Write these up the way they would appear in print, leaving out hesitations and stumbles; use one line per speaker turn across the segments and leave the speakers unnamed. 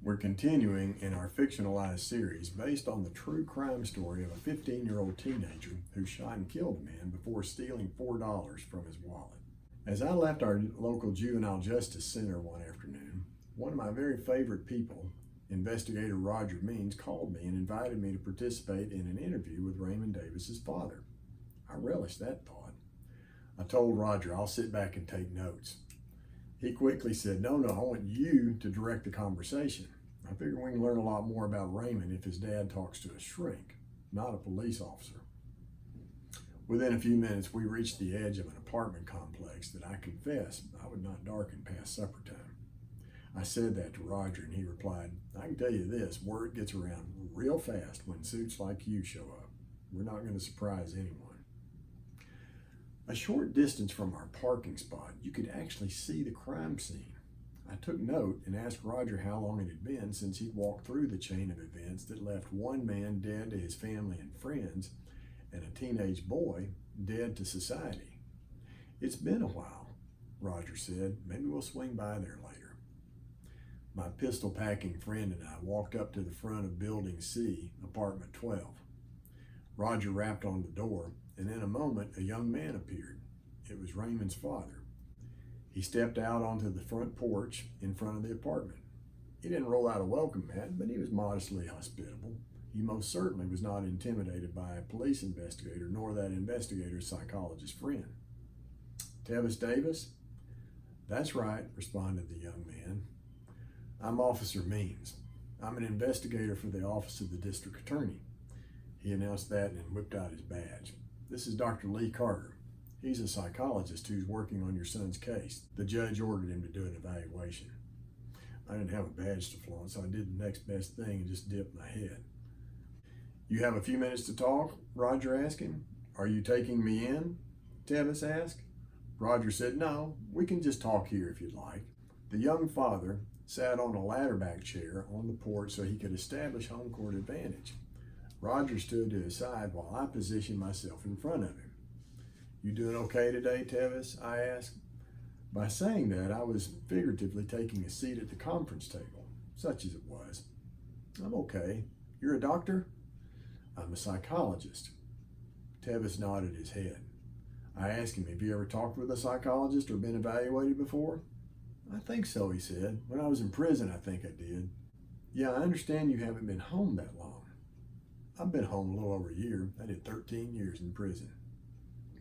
We're continuing in our fictionalized series based on the true crime story of a 15-year-old teenager who shot and killed a man before stealing $4 from his wallet. As I left our local juvenile justice center one afternoon, one of my very favorite people, investigator Roger Means, called me and invited me to participate in an interview with Raymond Davis's father. I relished that thought. I told Roger I'll sit back and take notes. He quickly said, no, I want you to direct the conversation. I figure we can learn a lot more about Raymond if his dad talks to a shrink, not a police officer. Within a few minutes, we reached the edge of an apartment complex that I confess I would not darken past supper time. I said that to Roger and he replied, I can tell you this, word gets around real fast when suits like you show up. We're not going to surprise anyone. A short distance from our parking spot, you could actually see the crime scene. I took note and asked Roger how long it had been since he'd walked through the chain of events that left one man dead to his family and friends and a teenage boy dead to society. It's been a while, Roger said. Maybe we'll swing by there later. My pistol packing friend and I walked up to the front of Building C, apartment 12. Roger rapped on the door, and in a moment, a young man appeared. It was Raymond's father. He stepped out onto the front porch in front of the apartment. He didn't roll out a welcome mat, but he was modestly hospitable. He most certainly was not intimidated by a police investigator, nor that investigator's psychologist friend. Tevis Davis? That's right, responded the young man. I'm Officer Means. I'm an investigator for the Office of the District Attorney. He announced that and whipped out his badge. This is Dr. Lee Carter. He's a psychologist who's working on your son's case. The judge ordered him to do an evaluation. I didn't have a badge to flaunt, so I did the next best thing and just dipped my head. You have a few minutes to talk? Roger asked him. Are you taking me in? Tevis asked. Roger said, no, we can just talk here if you'd like. The young father sat on a ladderback chair on the porch so he could establish home court advantage. Roger stood to his side while I positioned myself in front of him. You doing okay today, Tevis? I asked. By saying that, I was figuratively taking a seat at the conference table, such as it was. I'm okay. You're a doctor? I'm a psychologist. Tevis nodded his head. I asked him, have you ever talked with a psychologist or been evaluated before? I think so, he said. When I was in prison, I think I did. Yeah, I understand you haven't been home that long. I've been home a little over a year. I did 13 years in prison.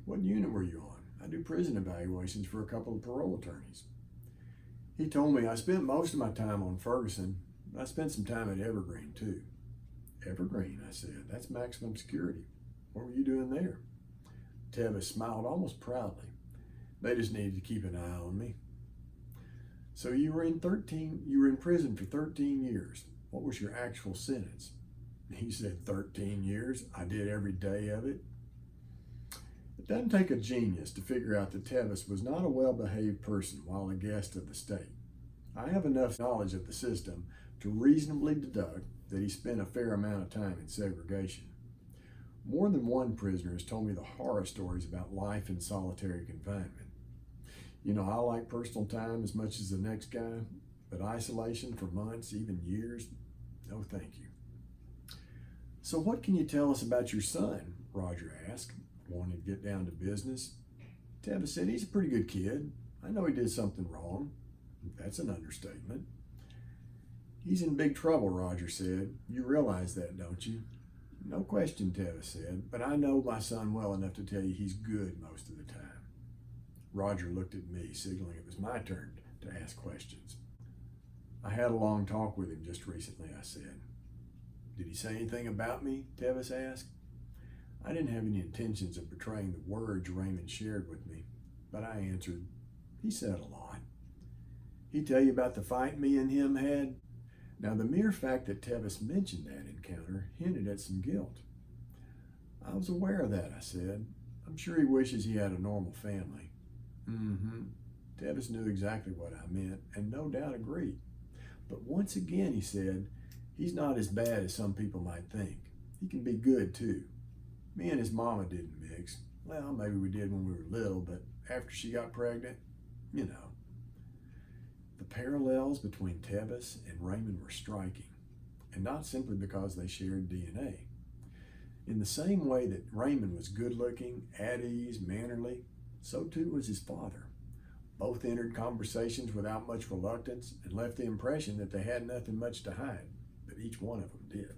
What unit were you on? I do prison evaluations for a couple of parole attorneys. He told me I spent most of my time on Ferguson. I spent some time at Evergreen too. Evergreen, I said. That's maximum security. What were you doing there? Tevis smiled almost proudly. They just needed to keep an eye on me. So you were in prison for 13 years. What was your actual sentence? He said 13 years. I did every day of it. It doesn't take a genius to figure out that Tevis was not a well-behaved person while a guest of the state. I have enough knowledge of the system to reasonably deduct that he spent a fair amount of time in segregation. More than one prisoner has told me the horror stories about life in solitary confinement. You know, I like personal time as much as the next guy, but isolation for months, even years, no thank you. So what can you tell us about your son? Roger asked, wanting to get down to business. Tevis said, he's a pretty good kid. I know he did something wrong. That's an understatement. He's in big trouble, Roger said. You realize that, don't you? No question, Tevis said, but I know my son well enough to tell you he's good most of the time. Roger looked at me, signaling it was my turn to ask questions. I had a long talk with him just recently, I said. Did he say anything about me? Tevis asked. I didn't have any intentions of betraying the words Raymond shared with me, but I answered, he said a lot. He tell you about the fight me and him had? Now, the mere fact that Tevis mentioned that encounter hinted at some guilt. I was aware of that, I said. I'm sure he wishes he had a normal family. Tevis knew exactly what I meant and no doubt agreed. But once again, he said, he's not as bad as some people might think. He can be good too. Me and his mama didn't mix. Well, maybe we did when we were little, but after she got pregnant, you know. The parallels between Tevis and Raymond were striking, and not simply because they shared DNA. In the same way that Raymond was good-looking, at ease, mannerly, so too was his father. Both entered conversations without much reluctance and left the impression that they had nothing much to hide, but each one of them did.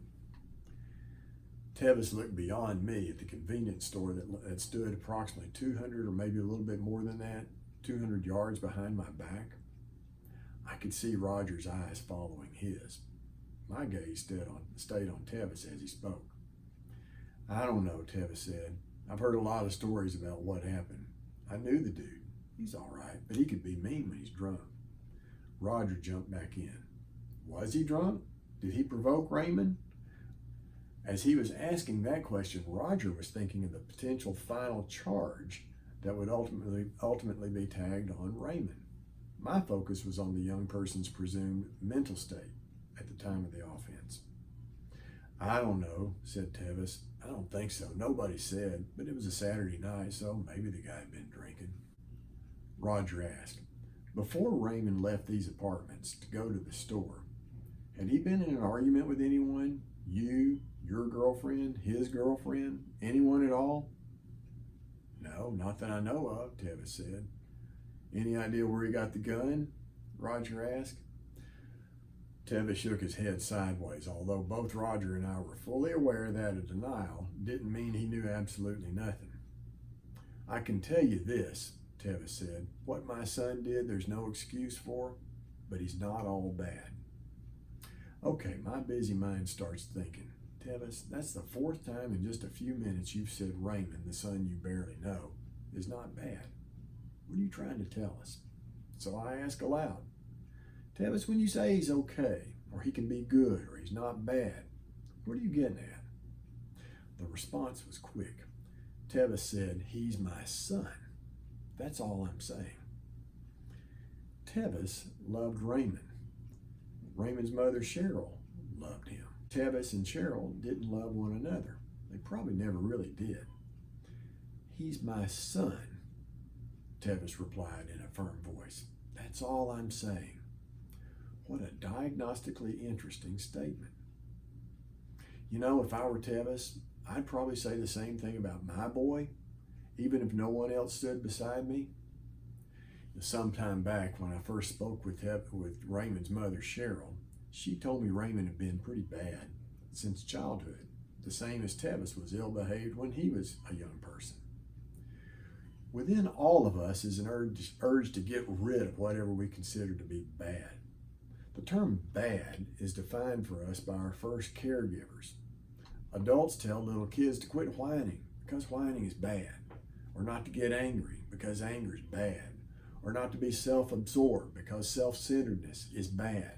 Tevis looked beyond me at the convenience store that stood approximately 200 or maybe a little bit more than that, 200 yards behind my back. I could see Roger's eyes following his. My gaze stayed on Tevis as he spoke. "I don't know," Tevis said. "I've heard a lot of stories about what happened. I knew the dude. He's all right, but he could be mean when he's drunk." Roger jumped back in. "Was he drunk? Did he provoke Raymond?" As he was asking that question, Roger was thinking of the potential final charge that would ultimately be tagged on Raymond. My focus was on the young person's presumed mental state at the time of the offense. "I don't know," said Tevis. "I don't think so. Nobody said, but it was a Saturday night, so maybe the guy had been drinking." Roger asked, "Before Raymond left these apartments to go to the store, had he been in an argument with anyone? You, your girlfriend, his girlfriend, anyone at all?" "No, not that I know of," Tevis said. "Any idea where he got the gun?" Roger asked. Tevis shook his head sideways, although both Roger and I were fully aware that a denial didn't mean he knew absolutely nothing. "I can tell you this," Tevis said. "What my son did, there's no excuse for, but he's not all bad." Okay, my busy mind starts thinking, "Tevis, that's the fourth time in just a few minutes you've said Raymond, the son you barely know, is not bad. What are you trying to tell us?" So I ask aloud, "Tevis, when you say he's okay, or he can be good, or he's not bad, what are you getting at?" The response was quick. Tevis said, "He's my son. That's all I'm saying." Tevis loved Raymond. Raymond's mother, Cheryl, loved him. Tevis and Cheryl didn't love one another. They probably never really did. "He's my son," Tevis replied in a firm voice. "That's all I'm saying." What a diagnostically interesting statement. You know, if I were Tevis, I'd probably say the same thing about my boy, even if no one else stood beside me. Some time back, when I first spoke with Raymond's mother, Cheryl, she told me Raymond had been pretty bad since childhood, the same as Tevis was ill-behaved when he was a young person. Within all of us is an urge to get rid of whatever we consider to be bad. The term bad is defined for us by our first caregivers. Adults tell little kids to quit whining because whining is bad, or not to get angry because anger is bad, or not to be self-absorbed because self-centeredness is bad.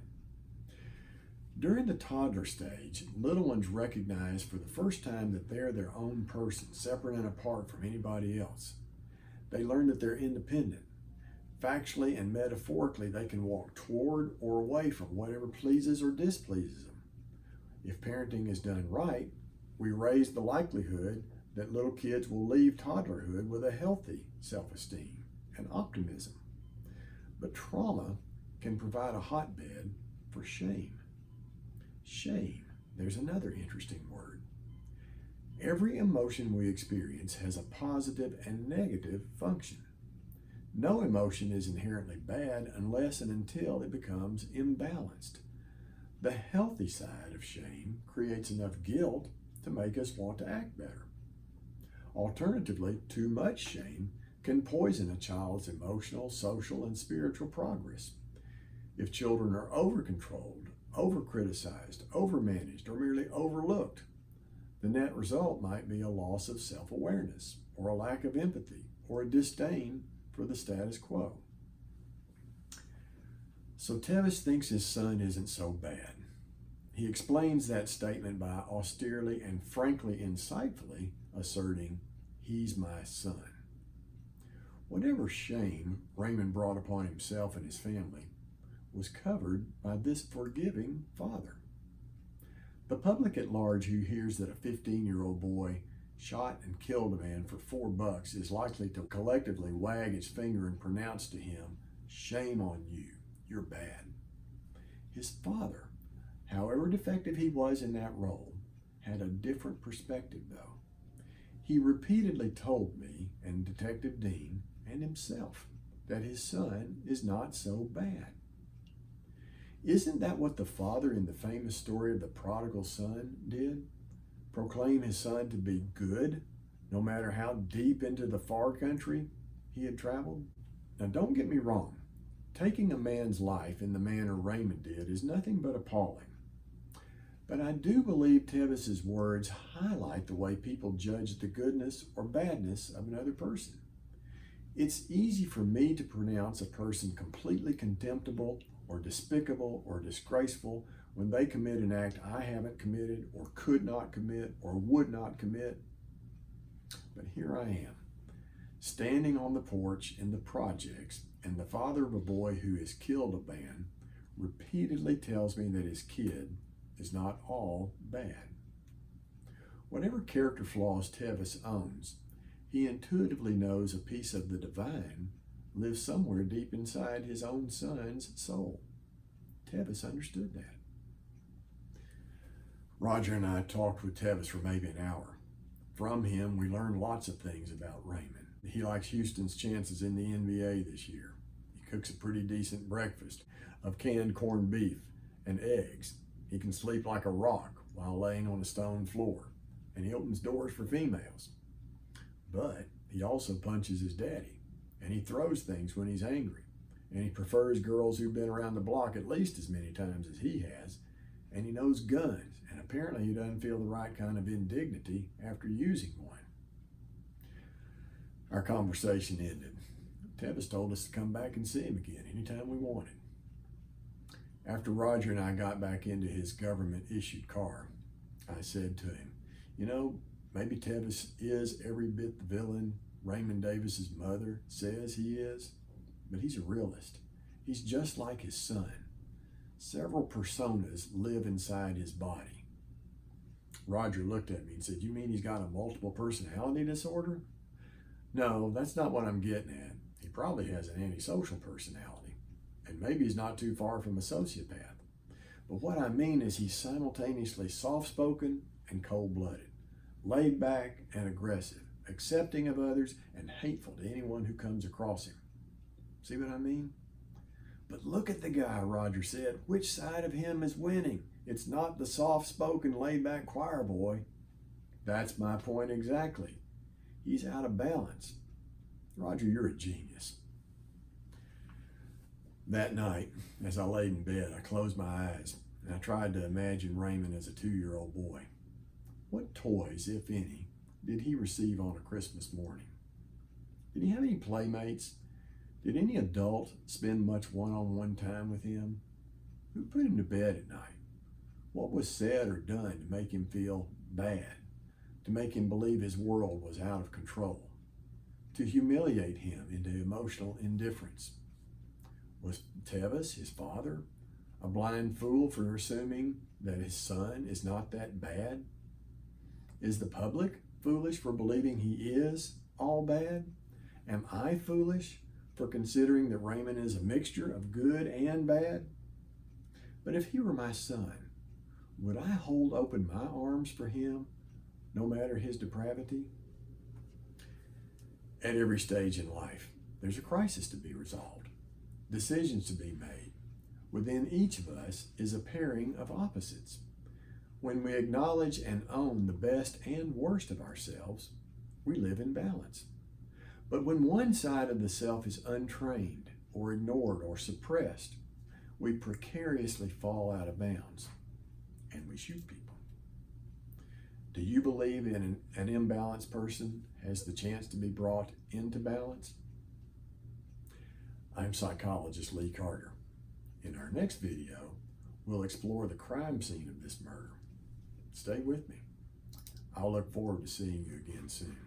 During the toddler stage, little ones recognize for the first time that they're their own person, separate and apart from anybody else. They learn that they're independent. Factually and metaphorically, they can walk toward or away from whatever pleases or displeases them. If parenting is done right, we raise the likelihood that little kids will leave toddlerhood with a healthy self-esteem and optimism. But trauma can provide a hotbed for shame. Shame, there's another interesting word. Every emotion we experience has a positive and negative function. No emotion is inherently bad unless and until it becomes imbalanced. The healthy side of shame creates enough guilt to make us want to act better. Alternatively, too much shame can poison a child's emotional, social, and spiritual progress. If children are over-controlled, over-criticized, over-managed, or merely overlooked, the net result might be a loss of self-awareness, or a lack of empathy, or a disdain for the status quo. So Tevis thinks his son isn't so bad. He explains that statement by austerely and frankly insightfully asserting, "He's my son." Whatever shame Raymond brought upon himself and his family was covered by this forgiving father. The public at large who hears that a 15-year-old boy shot and killed a man for $4 is likely to collectively wag its finger and pronounce to him, "Shame on you. you're bad. His father, however defective he was in that role, had a different perspective though. He repeatedly told me and Detective Dean and himself that his son is not so bad. Isn't that what the father in the famous story of the prodigal son did? Proclaim his son to be good, no matter how deep into the far country he had traveled? Now don't get me wrong, taking a man's life in the manner Raymond did is nothing but appalling. But I do believe Tevis's words highlight the way people judge the goodness or badness of another person. It's easy for me to pronounce a person completely contemptible or despicable or disgraceful when they commit an act I haven't committed or could not commit or would not commit. But here I am, standing on the porch in the projects, and the father of a boy who has killed a man repeatedly tells me that his kid is not all bad. Whatever character flaws Tevis owns, he intuitively knows a piece of the divine lives somewhere deep inside his own son's soul. Tevis understood that. Roger and I talked with Tevis for maybe an hour. From him, we learned lots of things about Raymond. He likes Houston's chances in the NBA this year. He cooks a pretty decent breakfast of canned corned beef and eggs. He can sleep like a rock while laying on a stone floor, and he opens doors for females. But he also punches his daddy, and he throws things when he's angry, and he prefers girls who've been around the block at least as many times as he has, and he knows guns, and apparently he doesn't feel the right kind of indignity after using one. Our conversation ended. Tevis told us to come back and see him again anytime we wanted. After Roger and I got back into his government-issued car, I said to him, you know, maybe Tevis is every bit the villain Raymond Davis's mother says he is, but he's a realist. He's just like his son. Several personas live inside his body. Roger looked at me and said, you mean he's got a multiple personality disorder? No, that's not what I'm getting at. He probably has an antisocial personality, and maybe he's not too far from a sociopath. But what I mean is he's simultaneously soft-spoken and cold-blooded, laid back and aggressive, accepting of others and hateful to anyone who comes across him. See what I mean? But look at the guy, Roger said. Which side of him is winning? It's not the soft-spoken, laid-back choir boy. That's my point exactly. He's out of balance. Roger, you're a genius. That night, as I laid in bed, I closed my eyes and I tried to imagine Raymond as a 2-year-old boy. What toys, if any, did he receive on a Christmas morning? Did he have any playmates? Did any adult spend much one-on-one time with him? Who put him to bed at night? What was said or done to make him feel bad? To make him believe his world was out of control? To humiliate him into emotional indifference? Was Tevis, his father, a blind fool for assuming that his son is not that bad? Is the public foolish for believing he is all bad? Am I foolish for considering that Raymond is a mixture of good and bad? But if he were my son, would I hold open my arms for him, no matter his depravity? At every stage in life, there's a crisis to be resolved, decisions to be made. Within each of us is a pairing of opposites. When we acknowledge and own the best and worst of ourselves, we live in balance. But when one side of the self is untrained or ignored or suppressed, we precariously fall out of bounds and we shoot people. Do you believe in an imbalanced person has the chance to be brought into balance? I'm psychologist Lee Carter. In our next video, we'll explore the crime scene of this murder. Stay with me. I'll look forward to seeing you again soon.